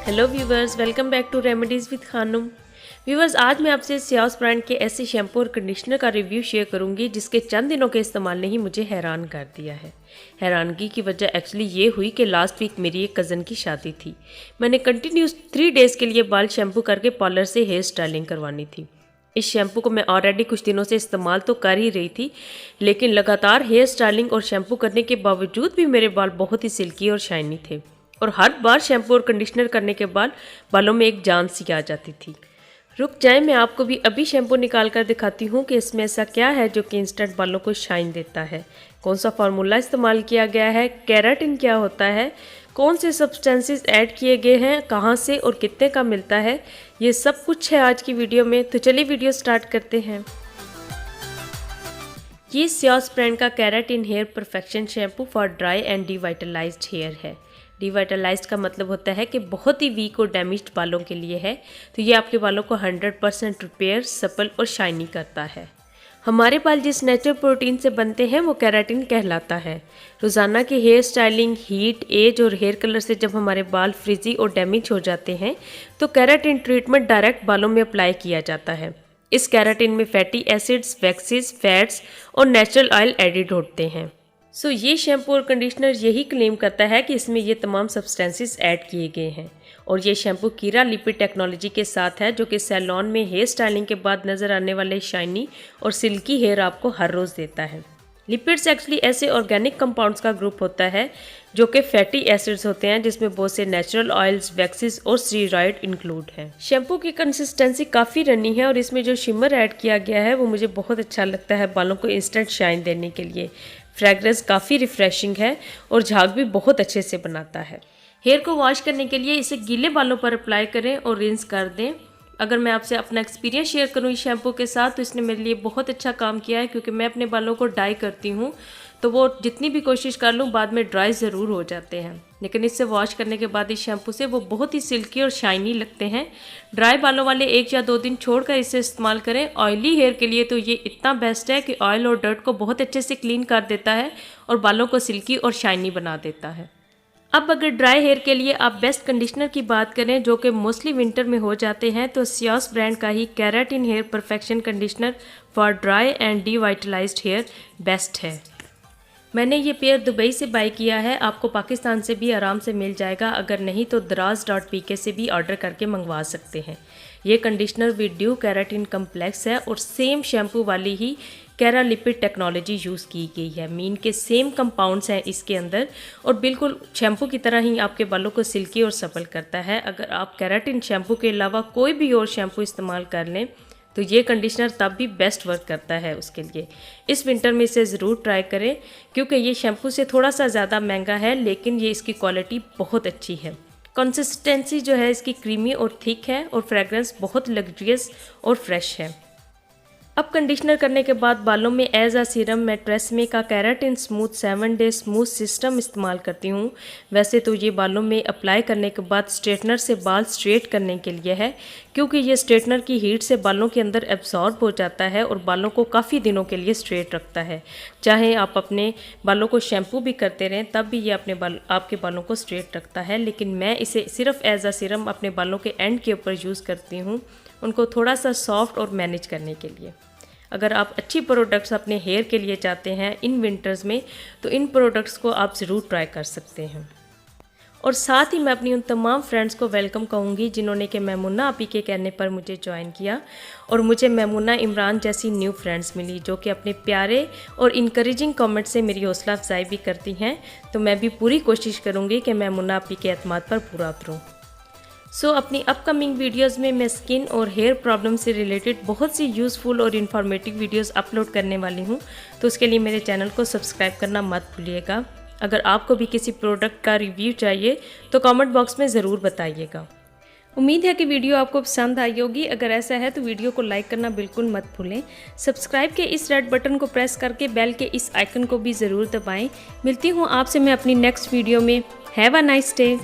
Hello viewers, welcome back to remedies with Khanum. Viewers, आज मैं आपसे सियास ब्रांड के ऐसे शैम्पू और कंडीशनर का रिव्यू शेयर करूंगी जिसके चंद दिनों के इस्तेमाल ने ही मुझे हैरान कर दिया है। हैरानगी की वजह एक्चुअली ये हुई कि लास्ट वीक मेरी एक कज़न की शादी थी। मैंने कंटिन्यूस 3 डेज़ के लिए बाल शैम्पू करके पार्लर से हेयर स्टाइलिंग करवानी थी। इस शैम्पू को मैं ऑलरेडी कुछ दिनों से इस्तेमाल तो कर ही रही थी, लेकिन लगातार हेयर स्टाइलिंग और शैम्पू करने के बावजूद भी मेरे बाल बहुत ही सिल्की और शाइनी थे और हर बार शैम्पू और कंडीशनर करने के बाद बालों में एक जान सी आ जाती थी। रुक जाए, मैं आपको भी अभी शैम्पू निकाल कर दिखाती हूँ कि इसमें ऐसा क्या है जो कि इंस्टेंट बालों को शाइन देता है। कौन सा फार्मूला इस्तेमाल किया गया है, केराटिन क्या होता है, कौन से सब्सटेंसेस ऐड किए गए हैं, कहाँ से और कितने का मिलता है, ये सब कुछ है आज की वीडियो में। तो चलिए वीडियो स्टार्ट करते हैं। ये सियास ब्रांड का keratin hair perfection shampoo for dry and devitalized hair है। डिवाइटलाइज्ड का मतलब होता है कि बहुत ही वीक और डैमेज्ड बालों के लिए है। तो ये आपके बालों को 100% रिपेयर, सपल और शाइनी करता है। हमारे बाल जिस नेचुरल प्रोटीन से बनते हैं वो केराटिन कहलाता है। रोज़ाना की हेयर स्टाइलिंग, हीट, एज और हेयर कलर से जब हमारे बाल फ्रिजी और डैमेज हो जाते हैं तो केराटिन ट्रीटमेंट डायरेक्ट बालों में अप्लाई किया जाता है। इस केराटिन में फैटी एसिड्स, वैक्सीज, फैट्स और नेचुरल ऑयल एडिड होते हैं। सो ये शैम्पू और कंडीशनर यही क्लेम करता है कि इसमें ये तमाम सब्सटेंसेस ऐड किए गए हैं और ये शैम्पू कीरा लिपिड टेक्नोलॉजी के साथ है जो कि सैलून में हेयर स्टाइलिंग के बाद नज़र आने वाले शाइनी और सिल्की हेयर आपको हर रोज़ देता है। लिपिड्स एक्चुअली ऐसे ऑर्गेनिक कंपाउंड्स का ग्रुप होता है जो कि फैटी एसिड्स होते हैं जिसमें बहुत से नेचुरल ऑयल्स, वैक्सीज और स्टीरॉयड इंक्लूड हैं। शैम्पू की कंसिस्टेंसी काफ़ी रनी है और इसमें जो शिमर ऐड किया गया है वो मुझे बहुत अच्छा लगता है बालों को इंस्टेंट शाइन देने के लिए। फ्रेगरेंस काफ़ी रिफ्रेशिंग है और झाग भी बहुत अच्छे से बनाता है। हेयर को वॉश करने के लिए इसे गीले बालों पर अप्लाई करें और रिंस कर दें। अगर मैं आपसे अपना एक्सपीरियंस शेयर करूं इस शैम्पू के साथ तो इसने मेरे लिए बहुत अच्छा काम किया है, क्योंकि मैं अपने बालों को डाई करती हूं तो वो जितनी भी कोशिश कर लूं बाद में ड्राई ज़रूर हो जाते हैं, लेकिन इससे वॉश करने के बाद इस शैम्पू से वो बहुत ही सिल्की और शाइनी लगते हैं। ड्राई बालों वाले 1 या 2 दिन छोड़कर इसे इस्तेमाल करें। ऑयली हेयर के लिए तो ये इतना बेस्ट है कि ऑयल और डर्ट को बहुत अच्छे से क्लीन कर देता है और बालों को सिल्की और शाइनी बना देता है। अब अगर ड्राई हेयर के लिए आप बेस्ट कंडीशनर की बात करें जो कि मोस्टली विंटर में हो जाते हैं तो सियास ब्रांड का ही keratin hair perfection conditioner for dry and devitalized hair best है। मैंने ये पेयर दुबई से बाय किया है, आपको पाकिस्तान से भी आराम से मिल जाएगा, अगर नहीं तो draz.pk से भी ऑर्डर करके मंगवा सकते हैं। ये conditioner with due keratin complex है और सेम शैम्पू वाली ही केरा लिपिड टेक्नोलॉजी यूज़ की गई है। मीन के सेम कंपाउंड्स हैं इसके अंदर और बिल्कुल शैम्पू की तरह ही आपके बालों को सिल्की और सपल करता है। अगर आप केराटिन शैम्पू के अलावा कोई भी और शैम्पू इस्तेमाल कर लें तो ये कंडीशनर तब भी बेस्ट वर्क करता है उसके लिए। इस विंटर में इसे ज़रूर ट्राई करें, क्योंकि ये शैम्पू से थोड़ा सा ज़्यादा महंगा है लेकिन ये इसकी क्वालिटी बहुत अच्छी है। कंसिस्टेंसी जो है इसकी क्रीमी और थिक है और फ्रेगरेंस बहुत लग्जरियस और फ्रेश है। अब कंडीशनर करने के बाद बालों में एज अ सीरम मैं ट्रेसमे का keratin smooth 7 day smooth system इस्तेमाल करती हूँ। वैसे तो ये बालों में अप्लाई करने के बाद स्ट्रेटनर से बाल स्ट्रेट करने के लिए है, क्योंकि ये स्ट्रेटनर की हीट से बालों के अंदर एब्जॉर्ब हो जाता है और बालों को काफ़ी दिनों के लिए स्ट्रेट रखता है। चाहे आप अपने बालों को शैम्पू भी करते रहें तब भी ये आपके बालों को स्ट्रेट रखता है, लेकिन मैं इसे सिर्फ एज अ सीरम अपने बालों के एंड के ऊपर यूज़ करती हूँ, उनको थोड़ा सा सॉफ्ट और मैनेज करने के लिए। अगर आप अच्छी प्रोडक्ट्स अपने हेयर के लिए चाहते हैं इन विंटर्स में तो इन प्रोडक्ट्स को आप ज़रूर ट्राई कर सकते हैं। और साथ ही मैं अपनी उन तमाम फ्रेंड्स को वेलकम कहूँगी जिन्होंने कि मैमुना आपी के कहने पर मुझे ज्वाइन किया और मुझे मैमुना इमरान जैसी न्यू फ्रेंड्स मिली जो कि अपने प्यारे और इनकरेजिंग कमेंट से मेरी हौसला अफजाई भी करती हैं। तो मैं भी पूरी कोशिश करूँगी कि मैमुना आपी के एतमाद पर पूरा उतरूँ। अपनी अपकमिंग वीडियोस में मैं स्किन और हेयर प्रॉब्लम से रिलेटेड बहुत सी यूज़फुल और इन्फॉर्मेटिव वीडियोस अपलोड करने वाली हूं, तो उसके लिए मेरे चैनल को सब्सक्राइब करना मत भूलिएगा। अगर आपको भी किसी प्रोडक्ट का रिव्यू चाहिए तो कमेंट बॉक्स में ज़रूर बताइएगा। उम्मीद है कि वीडियो आपको पसंद आई होगी। अगर ऐसा है तो वीडियो को लाइक करना बिल्कुल मत भूलें। सब्सक्राइब के इस रेड बटन को प्रेस करके बेल के इस आइकन को भी ज़रूर दबाएँ। मिलती हूँ आपसे मैं अपनी नेक्स्ट वीडियो में। Have a nice day.